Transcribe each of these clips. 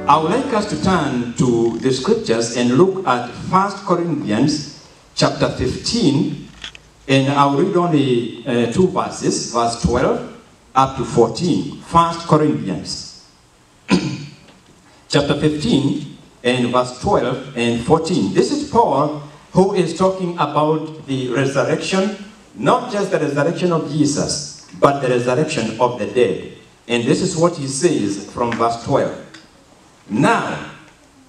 I would like us to turn to the scriptures and look at 1 Corinthians chapter 15, and I'll read only 2 verses, verse 12 up to 14. 1 Corinthians chapter 15 and verse 12 and 14. This is Paul who is talking about the resurrection, not just the resurrection of Jesus, but the resurrection of the dead. And this is what he says from verse 12. Now,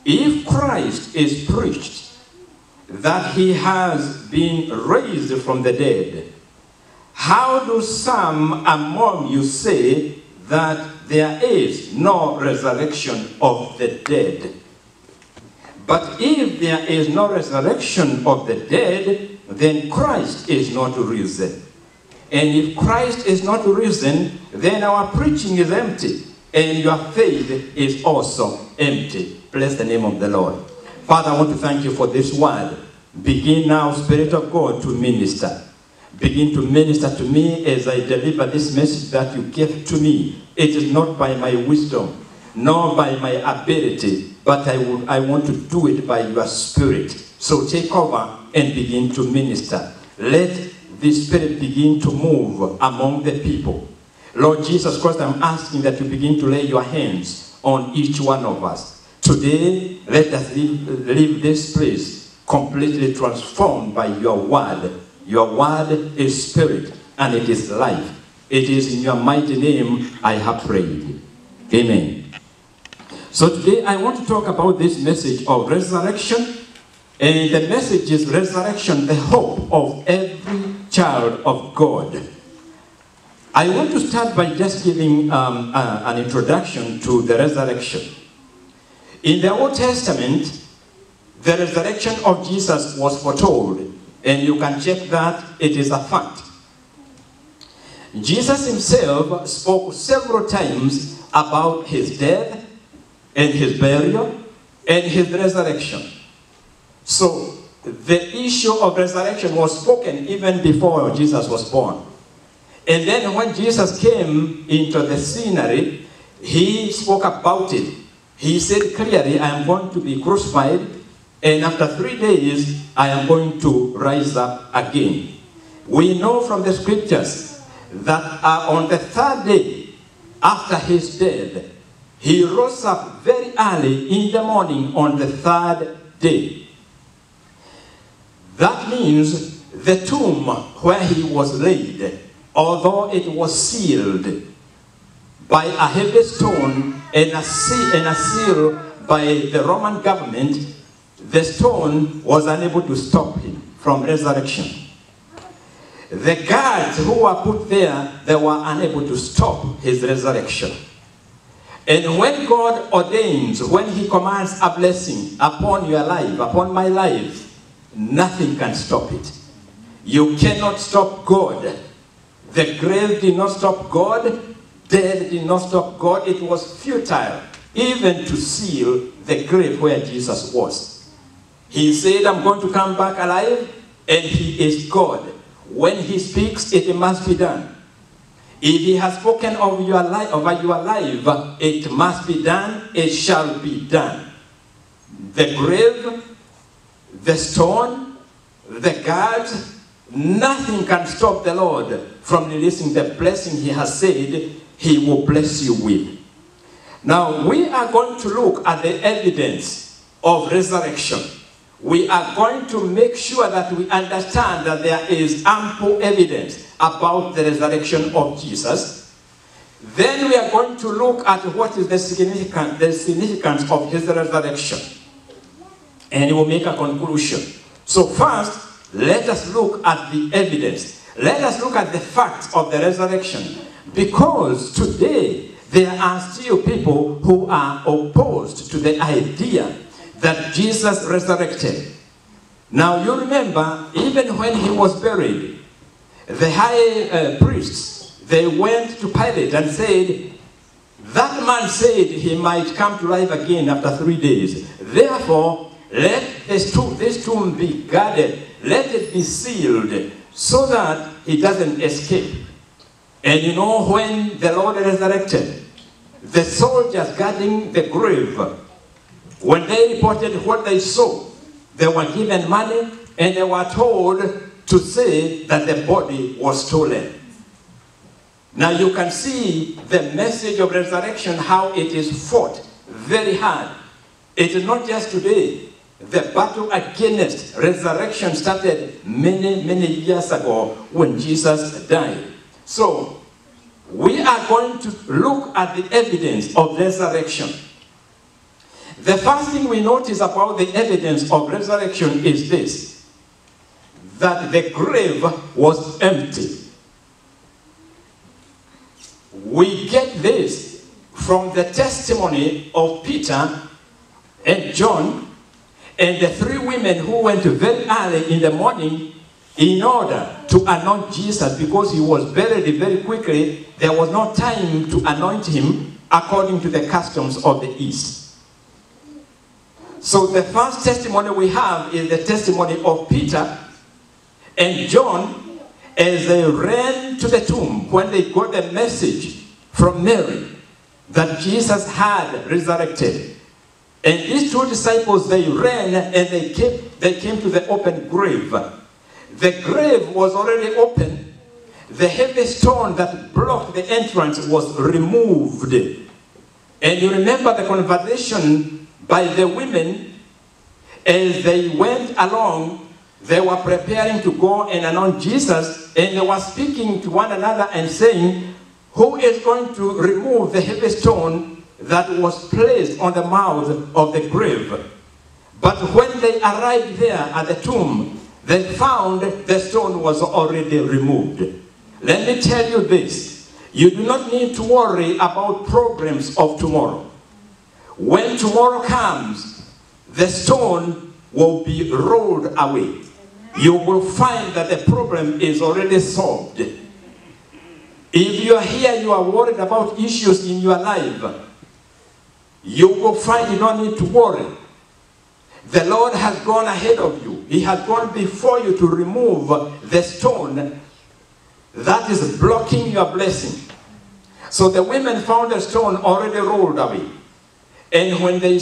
if Christ is preached that he has been raised from the dead, how do some among you say that there is no resurrection of the dead? But if there is no resurrection of the dead, then Christ is not risen. And if Christ is not risen, then our preaching is empty, and your faith is also empty. Bless the name of the Lord. Father, I want to thank you for this word. Begin now, Spirit of God, to minister. Begin to minister to me as I deliver this message that you gave to me. It is not by my wisdom, nor by my ability, but I want to do it by your Spirit. So take over and begin to minister. Let the Spirit begin to move among the people. Lord Jesus Christ, I'm asking that you begin to lay your hands on each one of us. Today, let us leave this place completely transformed by your word. Your word is spirit and it is life. It is in your mighty name I have prayed. Amen. So today I want to talk about this message of resurrection. And the message is resurrection, the hope of every child of God. I want to start by just giving an introduction to the resurrection. In the Old Testament, the resurrection of Jesus was foretold, and you can check that it is a fact. Jesus himself spoke several times about his death and his burial and his resurrection. So the issue of resurrection was spoken even before Jesus was born. And then when Jesus came into the scenery, he spoke about it. He said clearly, I am going to be crucified, and after 3 days, I am going to rise up again. We know from the scriptures that on the 3rd day after his death, he rose up very early in the morning on the 3rd day. That means the tomb where he was laid, although it was sealed by a heavy stone and a seal by the Roman government, the stone was unable to stop him from resurrection. The guards who were put there, they were unable to stop his resurrection. And when God ordains, when he commands a blessing upon your life, upon my life, nothing can stop it. You cannot stop God. The grave did not stop God. Death did not stop God. It was futile even to seal the grave where Jesus was. He said, I'm going to come back alive, and he is God. When he speaks, it must be done. If he has spoken of your life, over your life, it must be done, it shall be done. The grave, the stone, the guards, nothing can stop the Lord from releasing the blessing he has said he will bless you with. Now, we are going to look at the evidence of resurrection. We are going to make sure that we understand that there is ample evidence about the resurrection of Jesus. Then we are going to look at what is the significance of his resurrection. And we will make a conclusion. So first, let us look at the evidence. Let us look at the facts of the resurrection. Because today, there are still people who are opposed to the idea that Jesus resurrected. Now you remember, even when he was buried, the high priests, they went to Pilate and said, that man said he might come to life again after 3 days. Therefore, let this tomb be guarded. Let it be sealed so that he doesn't escape. And when the Lord resurrected, the soldiers guarding the grave When they reported what they saw, they were given money and they were told to say that the body was stolen. Now you can see the message of resurrection, how it is fought very hard. It is not just today. The battle against resurrection started many, many years ago when Jesus died. So we are going to look at the evidence of resurrection. The first thing we notice about the evidence of resurrection is this, that the grave was empty. We get this from the testimony of Peter and John and the three women who went very early in the morning in order to anoint Jesus, because he was buried very quickly. There was no time to anoint him according to the customs of the East. So the first testimony we have is the testimony of Peter and John as they ran to the tomb when they got the message from Mary that Jesus had resurrected. And these two disciples, they ran and they came to the open grave. The grave was already open. The heavy stone that blocked the entrance was removed. And you remember the conversation by the women as they went along. They were preparing to go and anoint Jesus, and they were speaking to one another and saying, who is going to remove the heavy stone that was placed on the mouth of the grave? But when they arrived there at the tomb, they found the stone was already removed. Let me tell you this, you do not need to worry about problems of tomorrow. When tomorrow comes, the stone will be rolled away. You will find that the problem is already solved. If you are here, you are worried about issues in your life, you will find you don't need to worry. The Lord has gone ahead of you. He has gone before you to remove the stone that is blocking your blessing. So the women found the stone already rolled away. And when they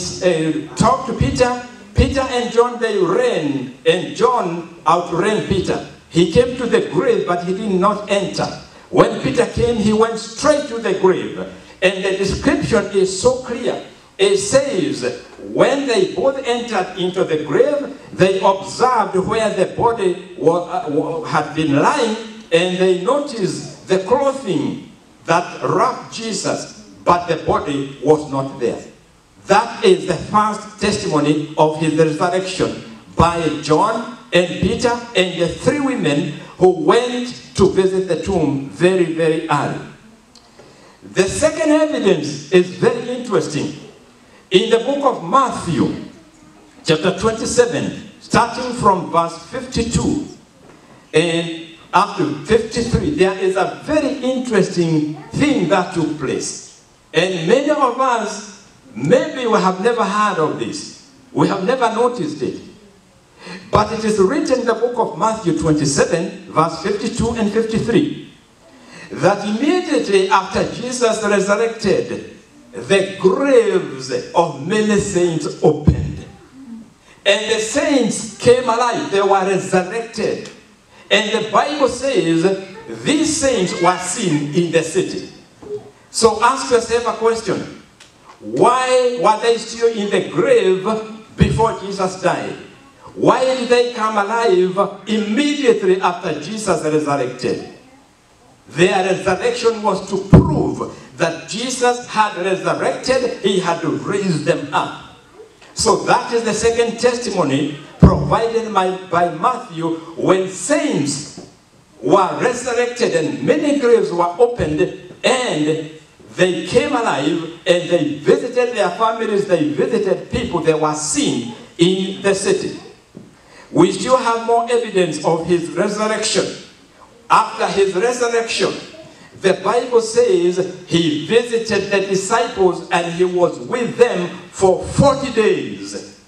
talked to Peter, Peter and John, they ran, and John outran Peter. He came to the grave, but he did not enter. When Peter came, he went straight to the grave. And the description is so clear. It says, when they both entered into the grave, they observed where the body had been lying, and they noticed the clothing that wrapped Jesus, but the body was not there. That is the first testimony of his resurrection by John and Peter and the three women who went to visit the tomb very, very early. The second evidence is very interesting. In the book of Matthew, chapter 27, starting from verse 52 and up to 53, there is a very interesting thing that took place. And many of us, maybe we have never heard of this. We have never noticed it. But it is written in the book of Matthew 27, verse 52 and 53, that immediately after Jesus resurrected, the graves of many saints opened. And the saints came alive. They were resurrected. And the Bible says these saints were seen in the city. So ask yourself a question. Why were they still in the grave before Jesus died? Why did they come alive immediately after Jesus resurrected? Their resurrection was to prove that Jesus had resurrected, he had raised them up. So that is the second testimony provided by Matthew, when saints were resurrected and many graves were opened and they came alive and they visited their families, they visited people, they were seen in the city. We still have more evidence of his resurrection. After his resurrection, the Bible says he visited the disciples and he was with them for 40 days.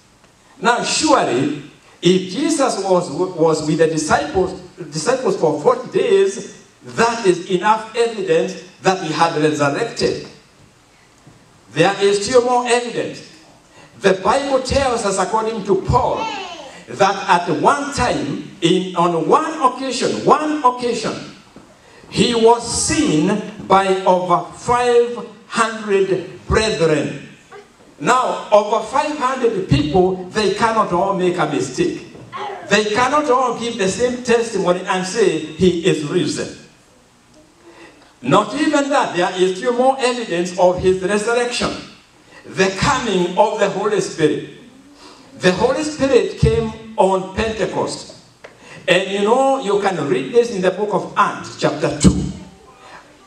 Now surely, if Jesus was with the disciples for 40 days, that is enough evidence that he had resurrected. There is still more evidence. The Bible tells us, according to Paul, that at one time, on one occasion, he was seen by over 500 brethren. Now, over 500 people, they cannot all make a mistake. They cannot all give the same testimony and say, he is risen. Not even that, there is still more evidence of his resurrection. The coming of the Holy Spirit. The Holy Spirit came on Pentecost. And you know, you can read this in the book of Acts, chapter 2.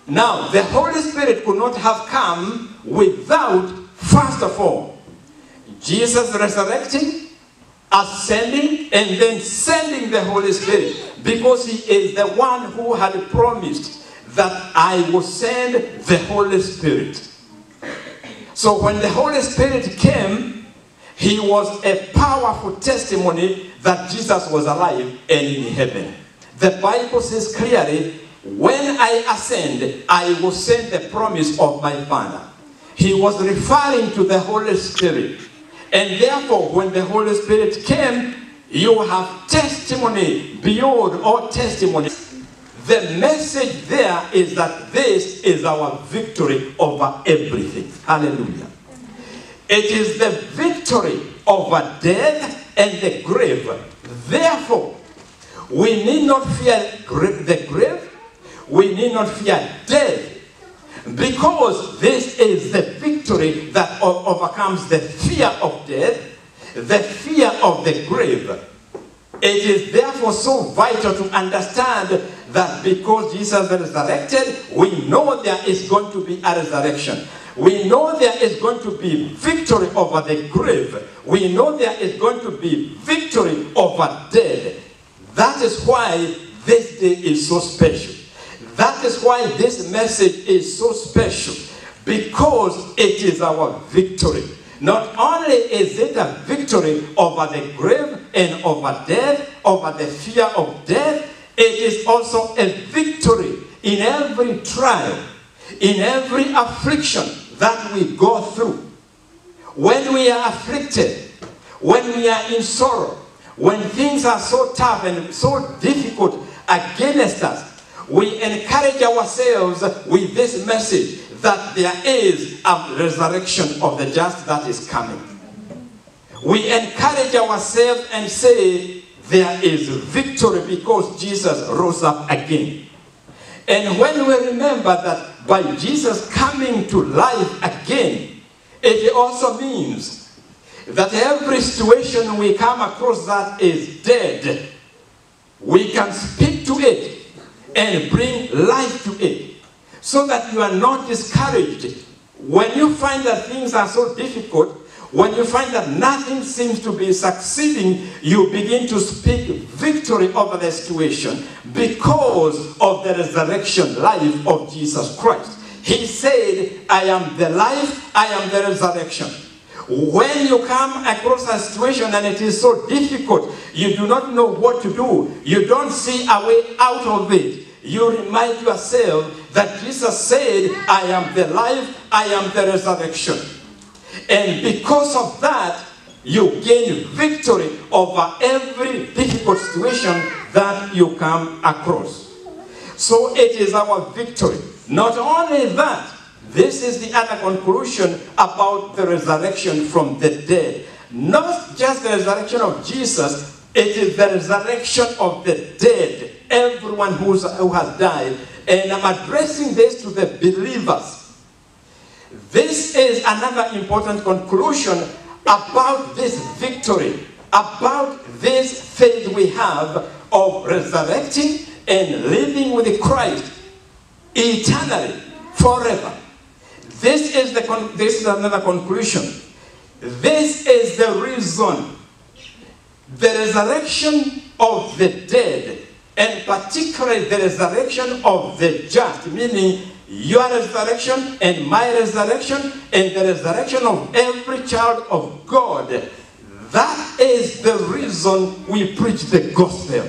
Now, the Holy Spirit could not have come without, first of all, Jesus resurrecting, ascending, and then sending the Holy Spirit. Because he is the one who had promised that I will send the Holy Spirit. So when the Holy Spirit came, he was a powerful testimony that Jesus was alive and in heaven. The Bible says clearly, when I ascend, I will send the promise of my Father. He was referring to the Holy Spirit. And therefore, when the Holy Spirit came, you have testimony beyond all testimony. The message there is that this is our victory over everything. Hallelujah. It is the victory over death and the grave. Therefore, we need not fear the grave. We need not fear death. Because this is the victory that overcomes the fear of death, the fear of the grave. It is therefore so vital to understand that because Jesus resurrected, we know there is going to be a resurrection. We know there is going to be victory over the grave. We know there is going to be victory over death. That is why this day is so special. That is why this message is so special. Because it is our victory. Not only is it a victory over the grave and over death, over the fear of death, it is also a victory in every trial, in every affliction that we go through. When we are afflicted, when we are in sorrow, when things are so tough and so difficult against us, we encourage ourselves with this message that there is a resurrection of the just that is coming. We encourage ourselves and say there is victory because Jesus rose up again. And when we remember that by Jesus coming to life again, it also means that every situation we come across that is dead, we can speak to it and bring life to it, so that you are not discouraged. When you find that things are so difficult, when you find that nothing seems to be succeeding, you begin to speak victory over the situation because of the resurrection life of Jesus Christ. He said, I am the life, I am the resurrection. When you come across a situation and it is so difficult, you do not know what to do, you don't see a way out of it, you remind yourself that Jesus said, I am the life, I am the resurrection. And because of that, you gain victory over every difficult situation that you come across. So it is our victory. Not only that, this is the other conclusion about the resurrection from the dead. Not just the resurrection of Jesus, it is the resurrection of the dead. Everyone who has died. And I'm addressing this to the believers. This is another important conclusion about this victory, about this faith we have of resurrecting and living with Christ eternally, forever. This is another conclusion. This is the reason the resurrection of the dead, and particularly the resurrection of the just, meaning your resurrection and my resurrection and the resurrection of every child of God. That is the reason we preach the gospel.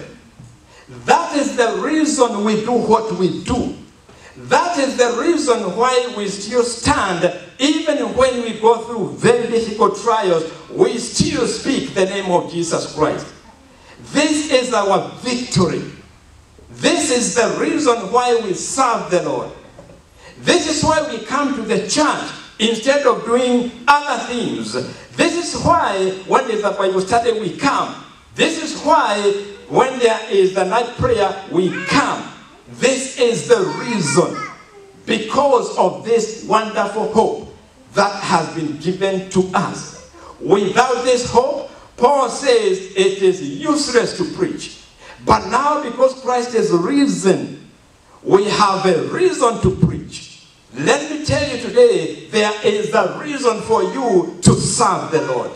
That is the reason we do what we do. That is the reason why we still stand. Even when we go through very difficult trials, we still speak the name of Jesus Christ. This is our victory. This is the reason why we serve the Lord. This is why we come to the church instead of doing other things. This is why when there's a Bible study, we come. This is why when there is the night prayer, we come. This is the reason, because of this wonderful hope that has been given to us. Without this hope, Paul says it is useless to preach. But now, because Christ is risen, we have a reason to preach. Let me tell you today, there is a reason for you to serve the Lord.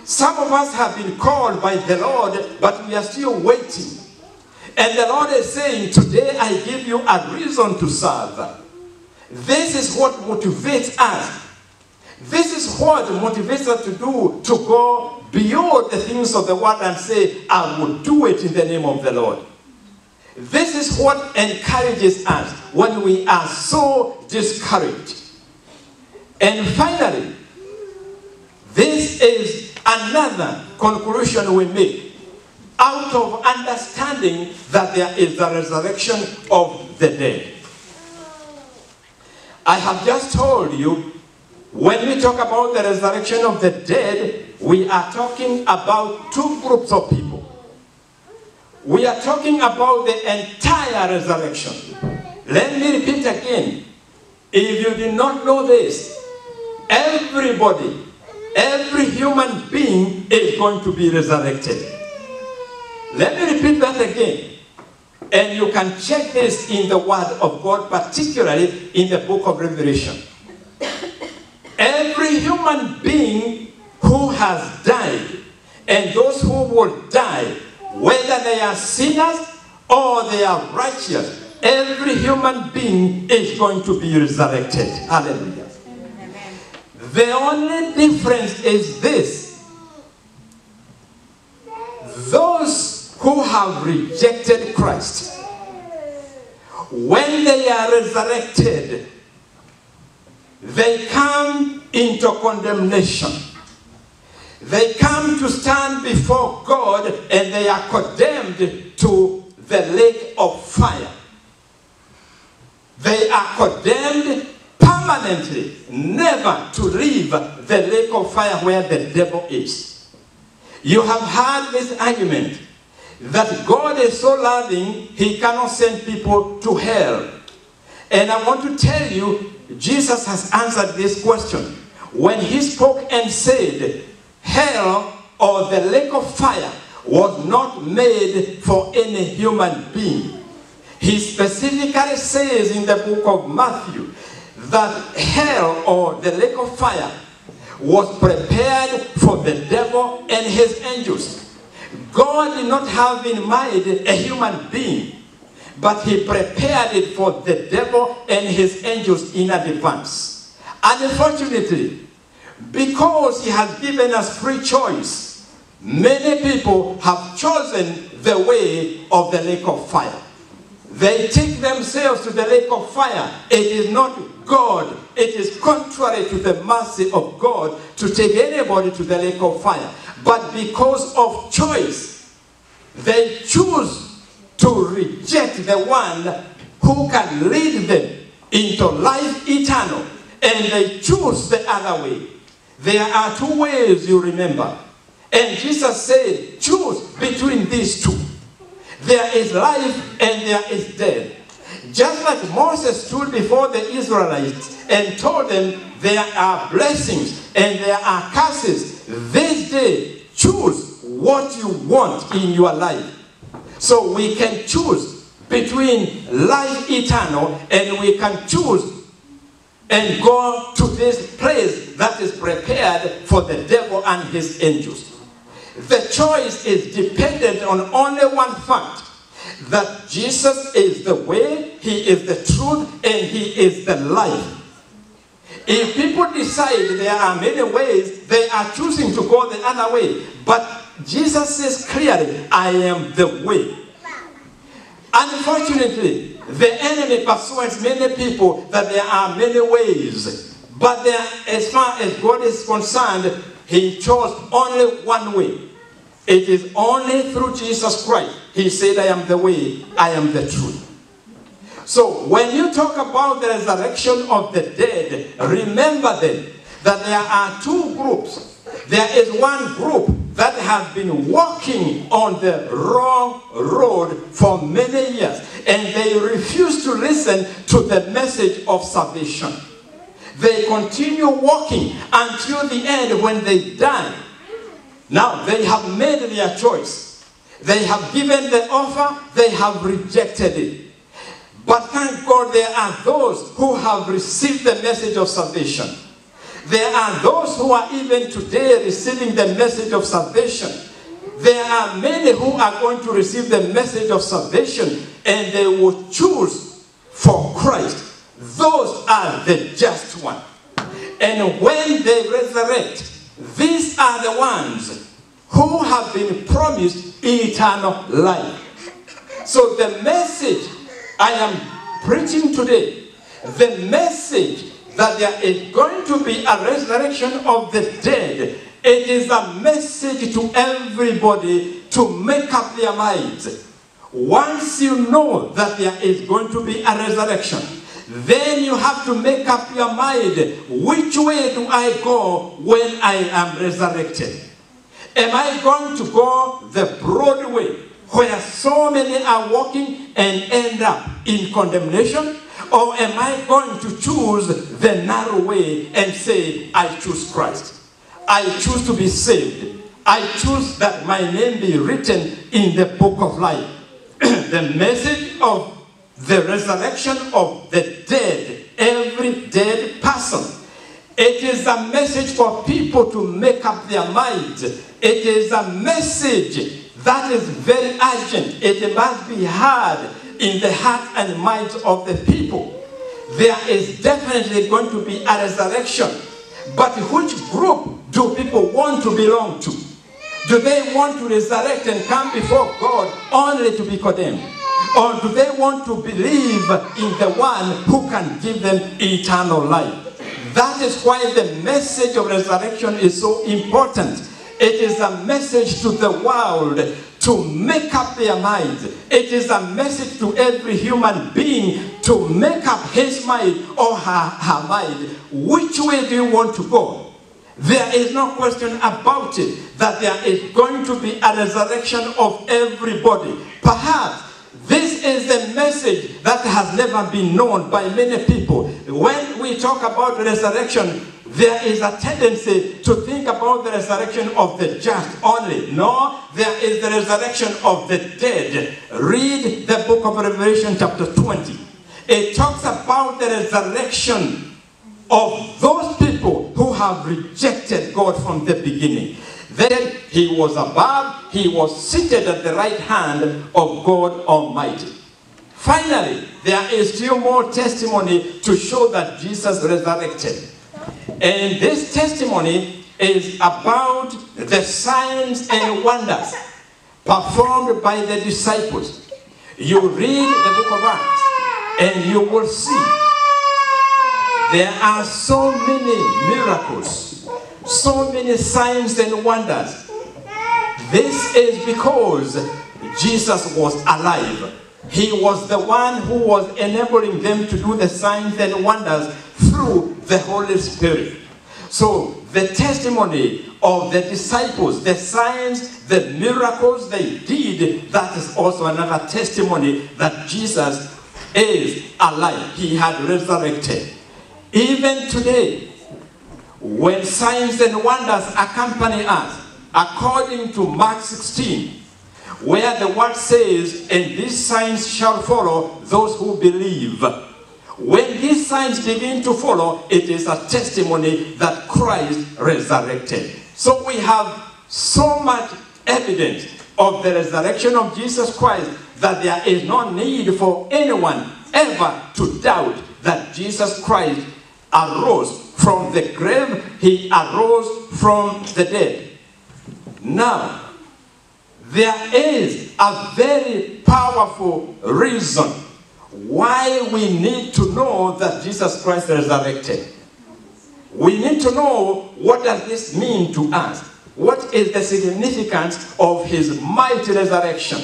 Some of us have been called by the Lord, but we are still waiting. And the Lord is saying, today I give you a reason to serve. This is what motivates us. This is what motivates us to do, to go beyond the things of the world and say, I will do it in the name of the Lord. This is what encourages us when we are so discouraged. And finally, this is another conclusion we make out of understanding that there is the resurrection of the dead. I have just told you, when we talk about the resurrection of the dead, we are talking about two groups of people. We are talking about the entire resurrection. Let me repeat again. If you did not know this, everybody, every human being is going to be resurrected. Let me repeat that again. And you can check this in the Word of God, particularly in the book of Revelation. Every human being who has died, and those who will die, whether they are sinners or they are righteous, every human being is going to be resurrected. Hallelujah. Amen. The only difference is this. Those who have rejected Christ, when they are resurrected, they come into condemnation. They come to stand before God, and they are condemned to the lake of fire. They are condemned permanently, never to leave the lake of fire where the devil is. You have heard this argument that God is so loving, he cannot send people to hell. And I want to tell you, Jesus has answered this question when he spoke and said, hell or the lake of fire was not made for any human being. He specifically says in the book of Matthew that hell or the lake of fire was prepared for the devil and his angels. God did not have in mind a human being, but he prepared it for the devil and his angels in advance. Unfortunately, because he has given us free choice, many people have chosen the way of the lake of fire. They take themselves to the lake of fire. It is not God. It is contrary to the mercy of God to take anybody to the lake of fire. But because of choice, they choose to reject the one who can lead them into life eternal. And they choose the other way. There are two ways, you remember. And Jesus said, choose between these two. There is life and there is death. Just like Moses stood before the Israelites and told them there are blessings and there are curses. This day, choose what you want in your life. So we can choose between life eternal, and we can choose and go to this place that is prepared for the devil and his angels. The choice is dependent on only one fact, that Jesus is the way, he is the truth, and he is the life. If people decide there are many ways, they are choosing to go the other way. But Jesus says clearly, I am the way. Unfortunately, The enemy persuades many people that there are many ways. But as far as God is concerned, he chose only one way. It is only through Jesus Christ. He said, I am the way, I am the truth. So when you talk about the resurrection of the dead, remember then that there are two groups. There is one group that has been walking on the wrong road for many years, and they refuse to listen to the message of salvation. They continue walking until the end when they die. Now, they have made their choice. They have given the offer, they have rejected it. But thank God there are those who have received the message of salvation. There are those who are even today receiving the message of salvation. There are many who are going to receive the message of salvation, and they will choose for Christ. Those are the just ones. And when they resurrect, these are the ones who have been promised eternal life. So the message I am preaching today, the message that there is going to be a resurrection of the dead, it is a message to everybody to make up their minds. Once you know that there is going to be a resurrection, then you have to make up your mind, which way do I go when I am resurrected? Am I going to go the broad way, where so many are walking and end up in condemnation? Or am I going to choose the narrow way and say, I choose Christ. I choose to be saved. I choose that my name be written in the book of life. The message of the resurrection of the dead, every dead person. It is a message for people to make up their minds. It is a message that is very urgent. It must be heard in the heart and minds of the people. There is definitely going to be a resurrection. But which group do people want to belong to? Do they want to resurrect and come before God only to be condemned? Or do they want to believe in the one who can give them eternal life? That is why the message of resurrection is so important. It is a message to the world to make up their minds. It is a message to every human being to make up his mind or her mind. Which way do you want to go? There is no question about it that there is going to be a resurrection of everybody. Perhaps this is a message that has never been known by many people. When we talk about resurrection, there is a tendency to think about the resurrection of the just only. No, there is the resurrection of the dead. Read the book of Revelation chapter 20. It talks about the resurrection of those people who have rejected God from the beginning. Then he was above, he was seated at the right hand of God Almighty. Finally, there is still more testimony to show that Jesus resurrected. And this testimony is about the signs and wonders performed by the disciples. You read the book of Acts and you will see there are so many miracles, so many signs and wonders. This is because Jesus was alive. He was the one who was enabling them to do the signs and wonders through the Holy Spirit. So the testimony of the disciples, the signs, the miracles they did, that is also another testimony that Jesus is alive. He had resurrected. Even today, when signs and wonders accompany us, according to Mark 16, where the word says, and these signs shall follow those who believe. When these signs begin to follow, it is a testimony that Christ resurrected. So we have so much evidence of the resurrection of Jesus Christ that there is no need for anyone ever to doubt that Jesus Christ arose from the grave. He arose from the dead. Now, there is a very powerful reason why we need to know that Jesus Christ resurrected. We need to know, what does this mean to us? What is the significance of his mighty resurrection?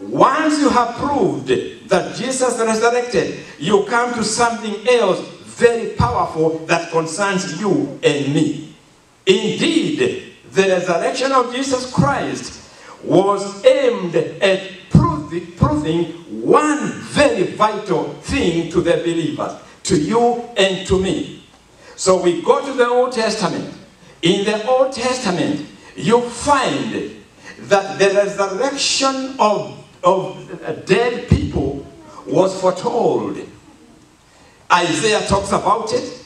Once you have proved that Jesus resurrected, you come to something else very powerful that concerns you and me. Indeed, the resurrection of Jesus Christ was aimed at proving one very vital thing to the believers, to you and to me. So we go to the Old Testament. In the Old Testament, you find that the resurrection of dead people was foretold. Isaiah talks about it,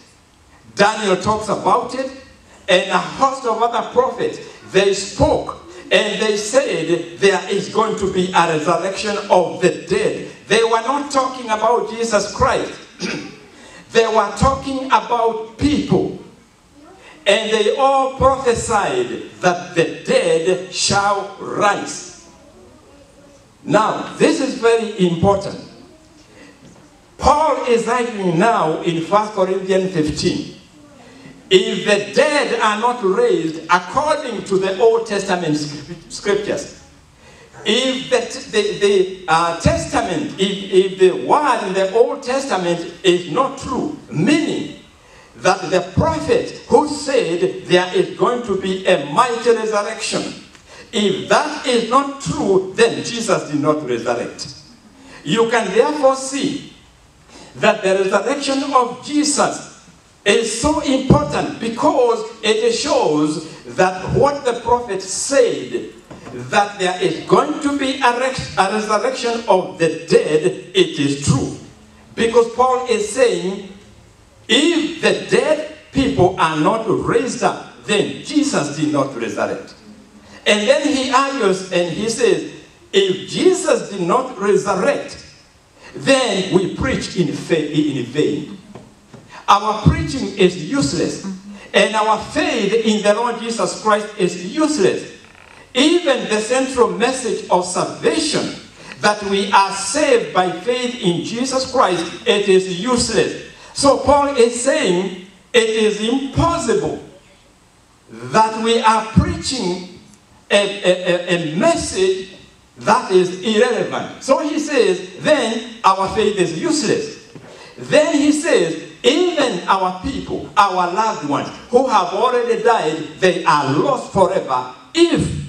Daniel talks about it, and a host of other prophets, they spoke and they said there is going to be a resurrection of the dead. They were not talking about Jesus Christ. They were talking about people. And they all prophesied that the dead shall rise. Now, this is very important. Paul is arguing now in 1 Corinthians 15. If the dead are not raised according to the Old Testament scriptures, if the Testament, if the word in the Old Testament is not true, meaning that the prophet who said there is going to be a mighty resurrection, if that is not true, then Jesus did not resurrect. You can therefore see that the resurrection of Jesus is so important because it shows that what the prophet said, that there is going to be a resurrection of the dead, it is true. Because Paul is saying, if the dead people are not raised up, then Jesus did not resurrect. And then he argues and he says, if Jesus did not resurrect, then we preach in vain. Our preaching is useless. And our faith in the Lord Jesus Christ is useless. Even the central message of salvation, that we are saved by faith in Jesus Christ, it is useless. So Paul is saying it is impossible that we are preaching a message that is irrelevant. So he says, then our faith is useless. Then he says, even our people, our loved ones who have already died, they are lost forever if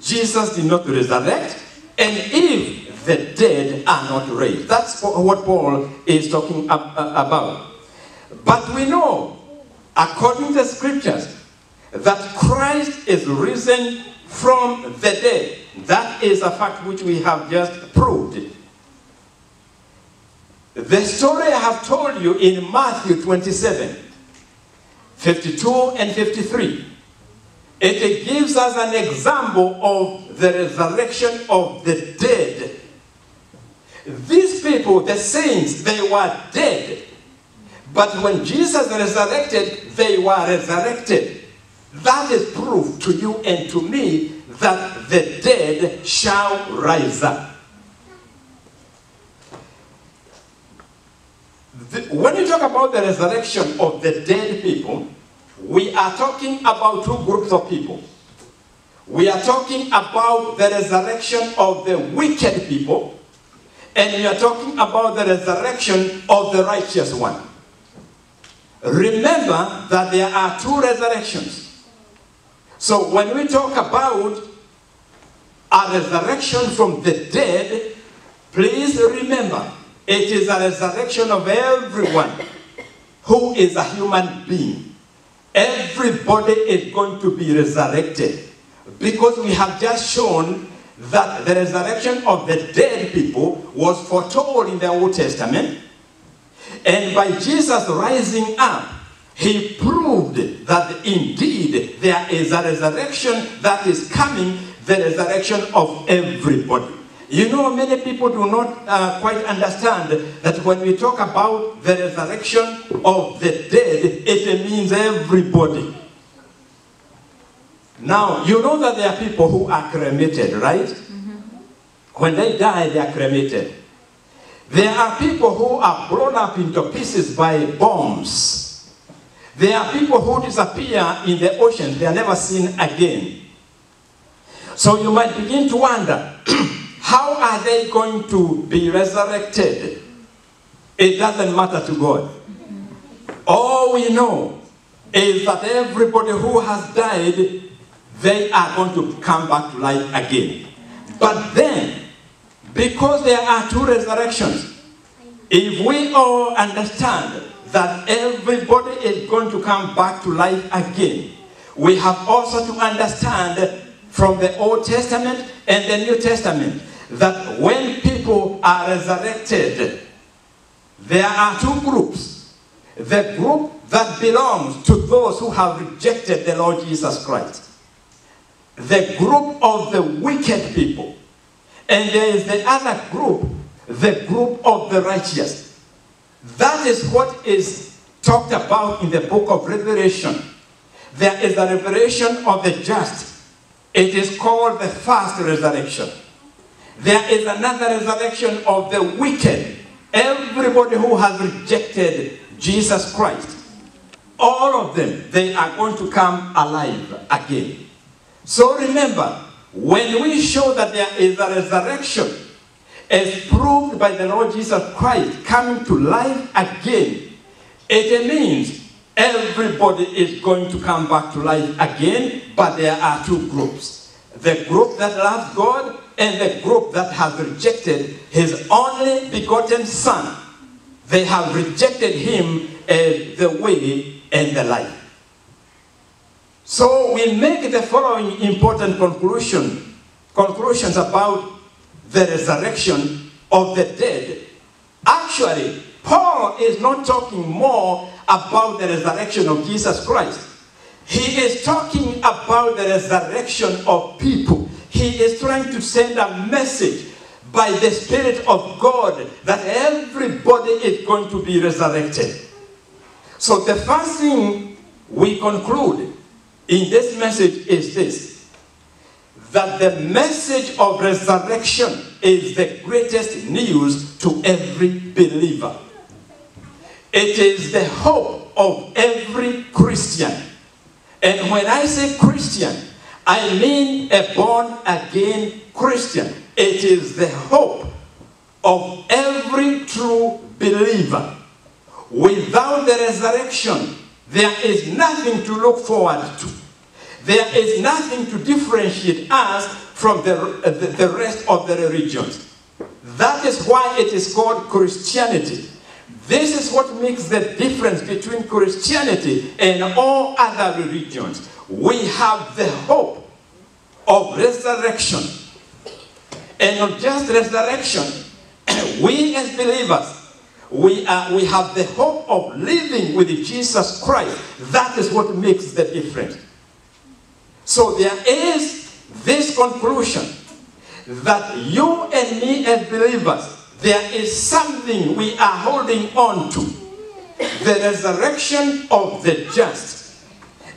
Jesus did not resurrect and if the dead are not raised. That's what Paul is talking about. But we know, according to the scriptures, that Christ is risen from the dead. That is a fact which we have just proved. The story I have told you in Matthew 27, 52 and 53, it gives us an example of the resurrection of the dead. These people, the saints, they were dead. But when Jesus resurrected, they were resurrected. That is proof to you and to me that the dead shall rise up. When you talk about the resurrection of the dead people, we are talking about two groups of people. We are talking about the resurrection of the wicked people, and we are talking about the resurrection of the righteous one. Remember that there are two resurrections. So when we talk about a resurrection from the dead, please remember, it is a resurrection of everyone who is a human being. Everybody is going to be resurrected. Because we have just shown that the resurrection of the dead people was foretold in the Old Testament. And by Jesus rising up, he proved that indeed there is a resurrection that is coming, the resurrection of everybody. You know, many people do not quite understand that when we talk about the resurrection of the dead, it means everybody. Now, you know that there are people who are cremated, right? Mm-hmm. When they die, they are cremated. There are people who are blown up into pieces by bombs. There are people who disappear in the ocean. They are never seen again. So you might begin to wonder, how are they going to be resurrected? It doesn't matter to God. All we know is that everybody who has died, they are going to come back to life again. But then, because there are two resurrections, if we all understand that everybody is going to come back to life again, we have also to understand from the Old Testament and the New Testament that when people are resurrected, there are two groups. The group that belongs to those who have rejected the Lord Jesus Christ. The group of the wicked people. And there is the other group, the group of the righteous. That is what is talked about in the book of Revelation. There is the revelation of the just. It is called the first resurrection. There is another resurrection of the wicked. Everybody who has rejected Jesus Christ. All of them, they are going to come alive again. So remember, when we show that there is a resurrection, as proved by the Lord Jesus Christ coming to life again, it means everybody is going to come back to life again, but there are two groups. The group that loves God and the group that has rejected his only begotten Son. They have rejected him as the way and the life. So we make the following important conclusions about the resurrection of the dead. Actually, Paul is not talking more about the resurrection of Jesus Christ. He is talking about the resurrection of people. He is trying to send a message by the Spirit of God that everybody is going to be resurrected. So the first thing we conclude in this message is this: that the message of resurrection is the greatest news to every believer. It is the hope of every Christian. And when I say Christian, I mean a born-again Christian. It is the hope of every true believer. Without the resurrection, there is nothing to look forward to. There is nothing to differentiate us from the rest of the religions. That is why it is called Christianity. This is what makes the difference between Christianity and all other religions. We have the hope of resurrection. And not just resurrection, we as believers, we have the hope of living with Jesus Christ. That is what makes the difference. So there is this conclusion that you and me as believers, there is something we are holding on to. The resurrection of the just.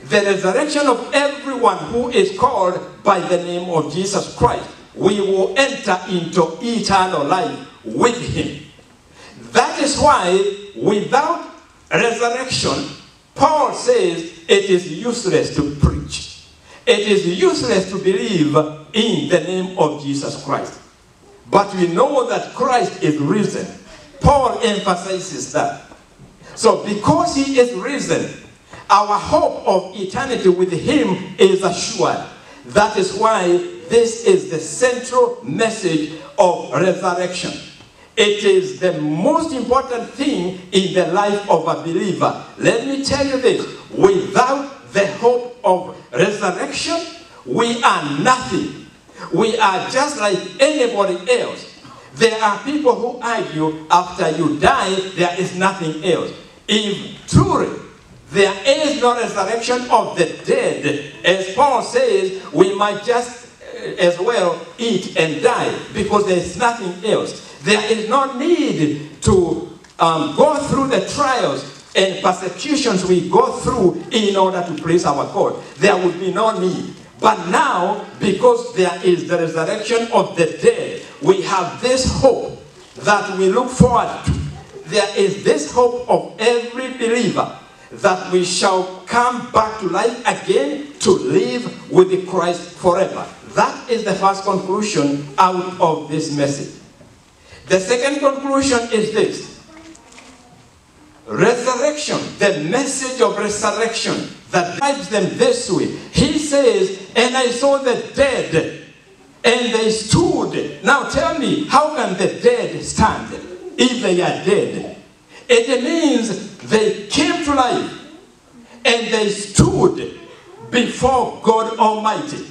The resurrection of everyone who is called by the name of Jesus Christ. We will enter into eternal life with him. That is why without resurrection, Paul says it is useless to preach. It is useless to believe in the name of Jesus Christ. But we know that Christ is risen. Paul emphasizes that. So because he is risen, our hope of eternity with him is assured. That is why this is the central message of resurrection. It is the most important thing in the life of a believer. Let me tell you this: without the hope of resurrection, we are nothing. We are just like anybody else. There are people who argue after you die, there is nothing else. If truly there is no resurrection of the dead, as Paul says, we might just as well eat and die because there is nothing else. There is no need to go through the trials and persecutions we go through in order to praise our God. There would be no need. But now, because there is the resurrection of the dead, we have this hope that we look forward to. There is this hope of every believer that we shall come back to life again to live with Christ forever. That is the first conclusion out of this message. The second conclusion is this. Resurrection, the message of resurrection that drives them this way. He says, and I saw the dead, and they stood. Now tell me, how can the dead stand if they are dead? It means they came to life, and they stood before God Almighty.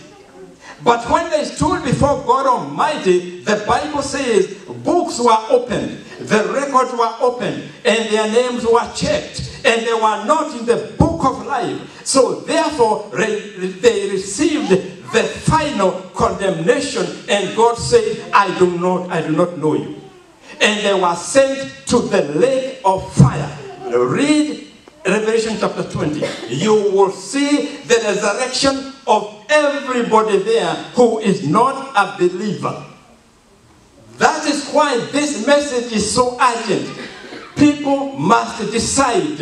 But when they stood before God Almighty, the Bible says books were opened, the records were opened, and their names were checked, and they were not in the book of life. So therefore, they received the final condemnation, and God said, I do not know you. And they were sent to the lake of fire. Read Revelation chapter 20. You will see the resurrection of everybody there who is not a believer. That is why this message is so urgent. People must decide,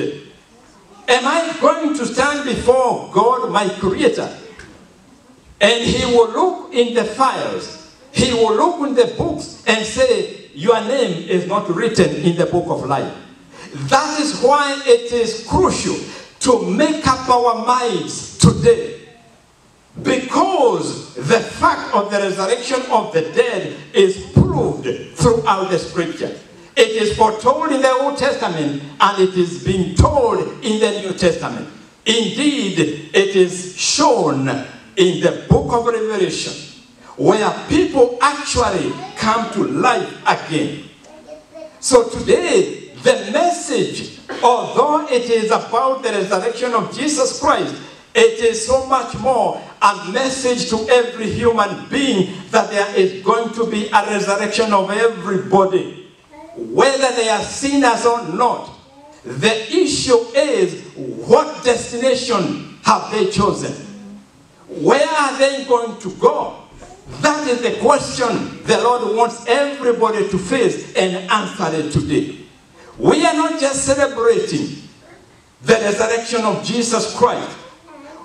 am I going to stand before God, my Creator? And He will look in the files. He will look in the books and say, your name is not written in the book of life. That is why it is crucial to make up our minds today. Because the fact of the resurrection of the dead is proved throughout the scripture. It is foretold in the Old Testament, and it is being told in the New Testament. Indeed, it is shown in the book of Revelation, where people actually come to life again. So today, the message, although it is about the resurrection of Jesus Christ, it is so much more a message to every human being that there is going to be a resurrection of everybody, whether they are sinners or not. The issue is, what destination have they chosen? Where are they going to go? That is the question the Lord wants everybody to face and answer it today. We are not just celebrating the resurrection of Jesus Christ.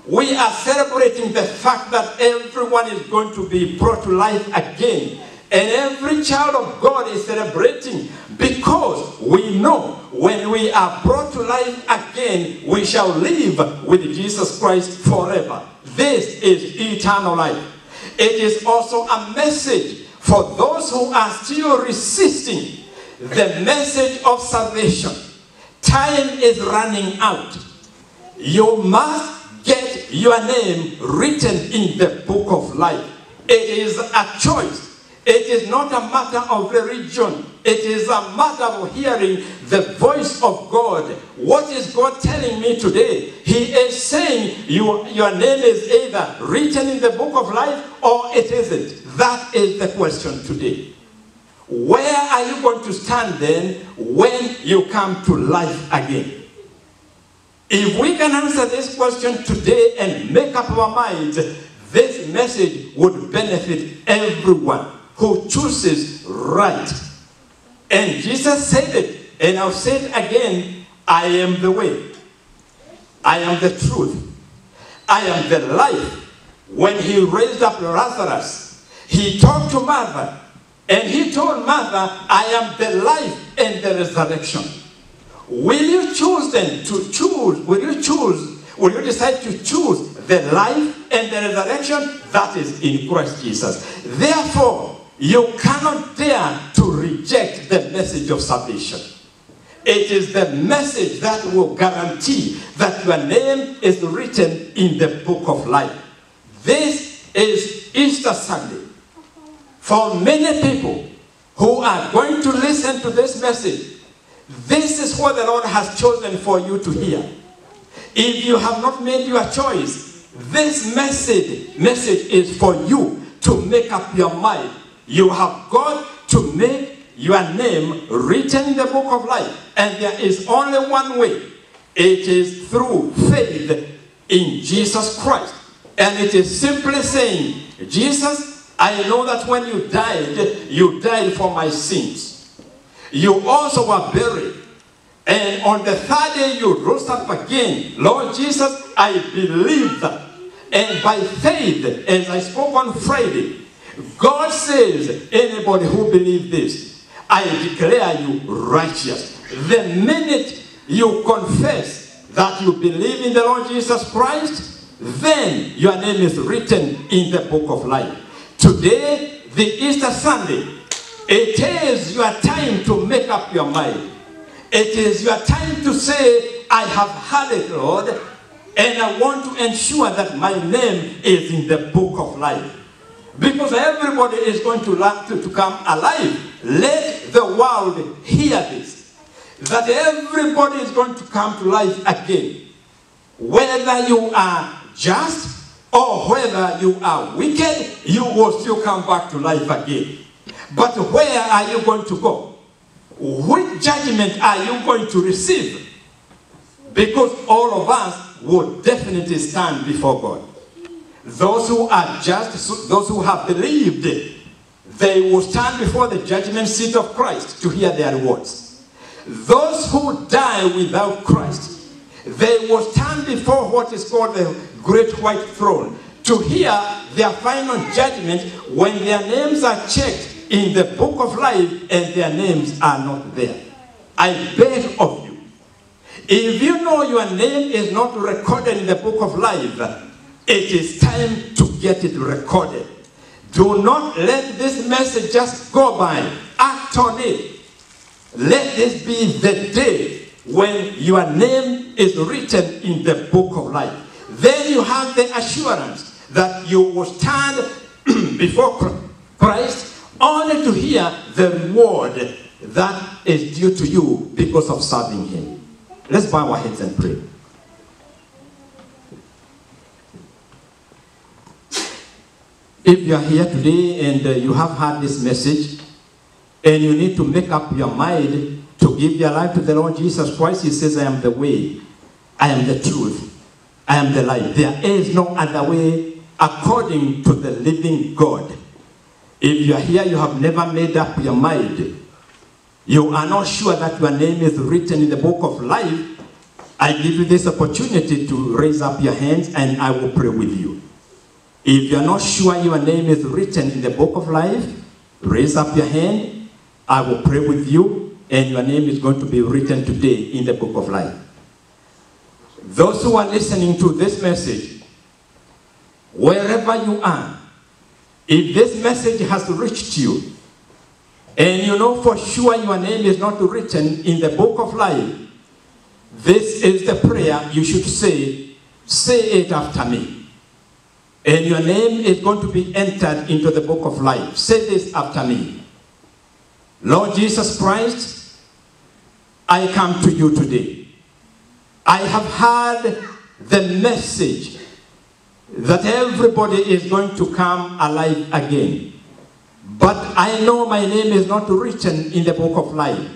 We are celebrating the fact that everyone is going to be brought to life again. And every child of God is celebrating, because we know when we are brought to life again, we shall live with Jesus Christ forever. This is eternal life. It is also a message for those who are still resisting the message of salvation. Time is running out. You must get your name written in the book of life. It is a choice. It is not a matter of religion. It is a matter of hearing the voice of God. What is God telling me today? He is saying your name is either written in the book of life or it isn't. That is the question today. Where are you going to stand then when you come to life again? If we can answer this question today and make up our minds, this message would benefit everyone who chooses right. And Jesus said it, and I'll say it again, I am the way, I am the truth, I am the life. When he raised up Lazarus, he talked to Martha, and he told Martha, I am the life and the resurrection. Will you choose then to choose, will you decide to choose the life and the resurrection that is in Christ Jesus? Therefore, you cannot dare to reject the message of salvation. It is the message that will guarantee that your name is written in the book of life. This is Easter Sunday. For many people who are going to listen to this message, this is what the Lord has chosen for you to hear. If you have not made your choice, this message is for you to make up your mind. You have got to make your name written in the book of life. And there is only one way. It is through faith in Jesus Christ. And it is simply saying, Jesus, I know that when you died for my sins. You also were buried. And on the third day you rose up again. Lord Jesus, I believe that. And by faith, as I spoke on Friday, God says, anybody who believes this, I declare you righteous. The minute you confess that you believe in the Lord Jesus Christ, then your name is written in the book of life. Today, the Easter Sunday, it is your time to make up your mind. It is your time to say, I have heard it, Lord, and I want to ensure that my name is in the book of life. Because everybody is going to come alive. Let the world hear this. That everybody is going to come to life again. Whether you are just or whether you are wicked, you will still come back to life again. But where are you going to go? Which judgment are you going to receive? Because all of us will definitely stand before God. Those who are just, those who have believed, they will stand before the judgment seat of Christ to hear their rewards. Those who die without Christ, they will stand before what is called the great white throne to hear their final judgment when their names are checked in the book of life and their names are not there. I beg of you, if you know your name is not recorded in the book of life, it is time to get it recorded. Do not let this message just go by. Act on it. Let this be the day when your name is written in the book of life. Then you have the assurance that you will stand before Christ only to hear the reward that is due to you because of serving him. Let's bow our heads and pray. If you are here today and you have heard this message and you need to make up your mind to give your life to the Lord Jesus Christ, he says, I am the way, I am the truth, I am the life. There is no other way according to the living God. If you are here, you have never made up your mind, you are not sure that your name is written in the book of life, I give you this opportunity to raise up your hands and I will pray with you. If you are not sure your name is written in the book of life, raise up your hand, I will pray with you, and your name is going to be written today in the book of life. Those who are listening to this message, wherever you are, if this message has reached you, and you know for sure your name is not written in the book of life, this is the prayer you should say it after me. And your name is going to be entered into the book of life. Say this after me. Lord Jesus Christ, I come to you today. I have heard the message that everybody is going to come alive again. But I know my name is not written in the book of life.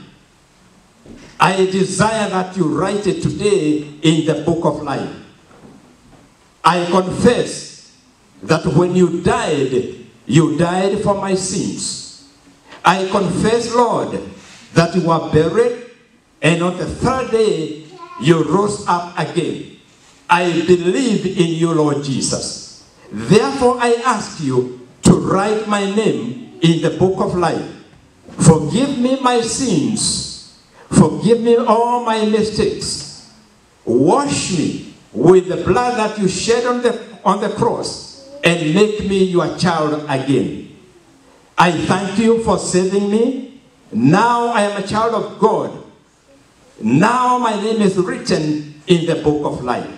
I desire that you write it today in the book of life. I confess that when you died for my sins. I confess, Lord, that you were buried, and on the third day, you rose up again. I believe in you, Lord Jesus. Therefore, I ask you to write my name in the book of life. Forgive me my sins. Forgive me all my mistakes. Wash me with the blood that you shed on the cross, and make me your child again. I thank you for saving me. Now I am a child of God. Now my name is written in the book of life.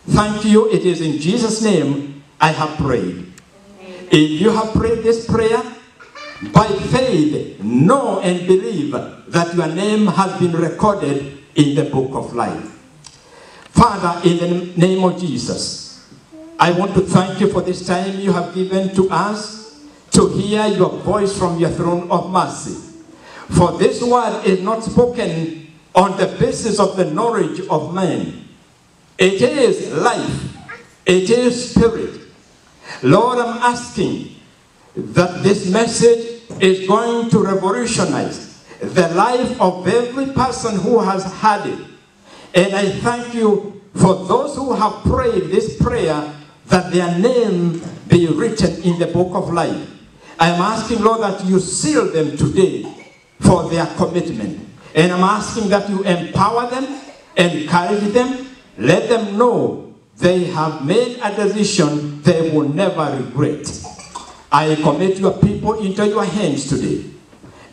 Thank you. It is in Jesus' name I have prayed. Amen. If you have prayed this prayer, by faith, know and believe that your name has been recorded in the book of life. Father, in the name of Jesus, I want to thank you for this time you have given to us to hear your voice from your throne of mercy. For this word is not spoken on the basis of the knowledge of man. It is life. It is spirit. Lord, I'm asking that this message is going to revolutionize the life of every person who has had it. And I thank you for those who have prayed this prayer, that their name be written in the book of life. I am asking, Lord, that you seal them today for their commitment. And I'm asking that you empower them, encourage them, let them know they have made a decision they will never regret. I commit your people into your hands today.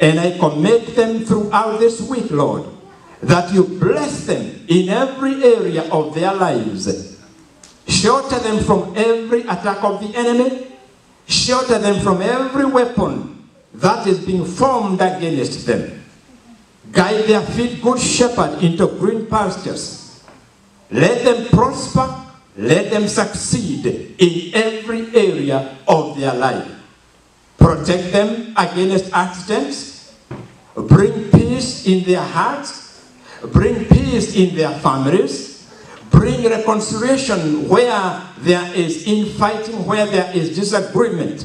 And I commit them throughout this week, Lord, that you bless them in every area of their lives. Shelter them from every attack of the enemy. Shelter them from every weapon that is being formed against them. Guide their feet, good shepherd, into green pastures. Let them prosper. Let them succeed in every area of their life. Protect them against accidents. Bring peace in their hearts. Bring peace in their families. Bring reconciliation where there is infighting, where there is disagreement.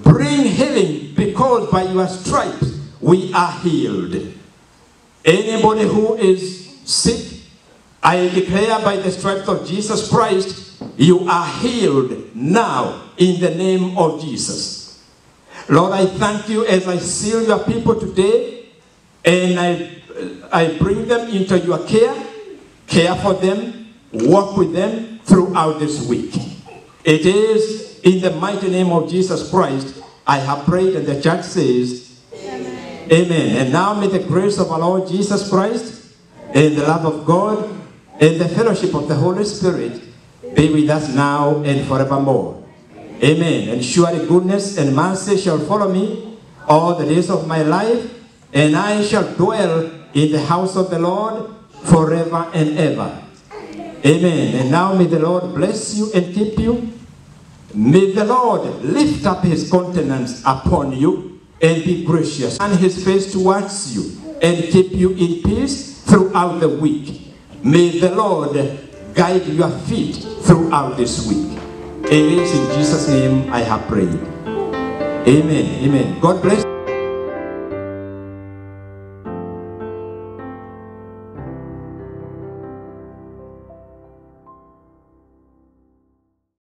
Bring healing, because by your stripes we are healed. Anybody who is sick, I declare by the stripes of Jesus Christ, you are healed now in the name of Jesus. Lord, I thank you as I seal your people today, and I bring them into your care. Care for them, walk with them throughout this week. It is in the mighty name of Jesus Christ I have prayed, and the church says, Amen. Amen. And now may the grace of our Lord Jesus Christ, and the love of God, and the fellowship of the Holy Spirit be with us now and forevermore. Amen. And surely goodness and mercy shall follow me all the days of my life, and I shall dwell in the house of the Lord forever and ever. Amen. And now may the Lord bless you and keep you. May the Lord lift up his countenance upon you and be gracious, and his face towards you, and keep you in peace throughout the week. May the Lord guide your feet throughout this week. It is in Jesus' name I have prayed. Amen. Amen. God bless you.